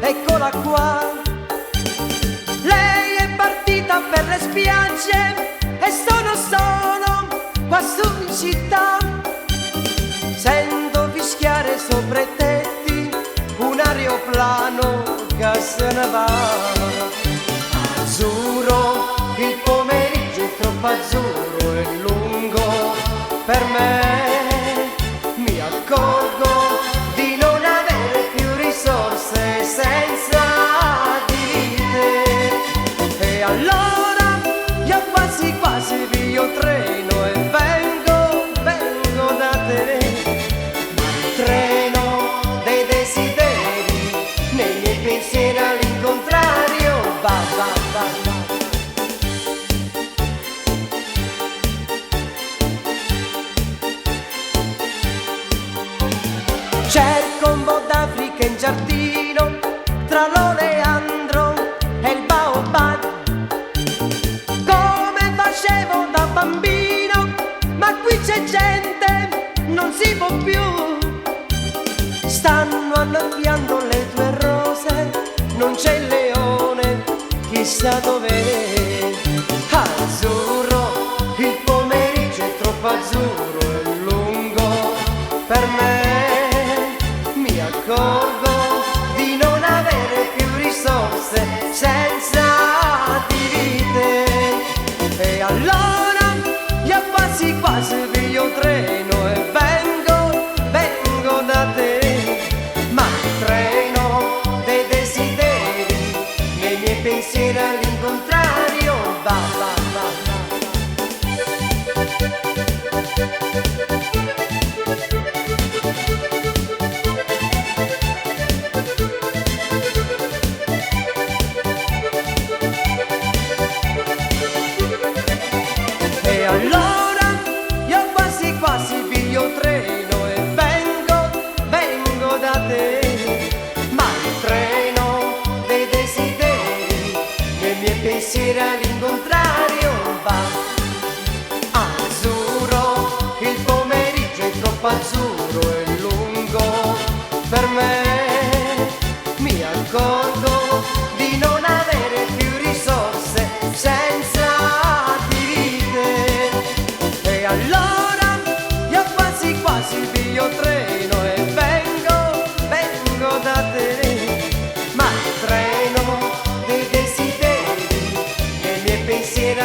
eccola qua. Lei è partita per le spiagge e sono solo qua su in città. Sento fischiare sopra i tetti un aeroplano che se ne va. Azzurro, il pomeriggio è troppo azzurro e lungo per me. Mi accorgo di non avere più risorse senza di te. E allora io quasi quasi via treno e vengo da te. Ma il treno dei desideri nei miei pensieri all'incontrario va, va, va, va. Cerco un po' d'Africa in giardino, tra l'oleandro e il baobab, come facevo da bambino, ma qui c'è gente, non si può più. Stanno annaffiando le tue rose, non c'è il leone, chissà dov'è. Azzurro, il pomeriggio è troppo azzurro e lungo per me. Mi accorgo di non avere più risorse senza di te. E allora io quasi quasi piglio treno e vengo da te. Ma il treno dei desideri nei miei pensieri all'incontrario va, va, va, va. E allora io quasi quasi piglio treno e vengo da te. Ma il treno dei desideri nei miei pensieri all'incontrario va. Azzurro, il pomeriggio è troppo azzurro e lungo per me. Mi accorgo di non avere più risorse senza di te. E allora io quasi quasi piglio treno e vengo da te. Ma il treno dei desideri nei miei pensieri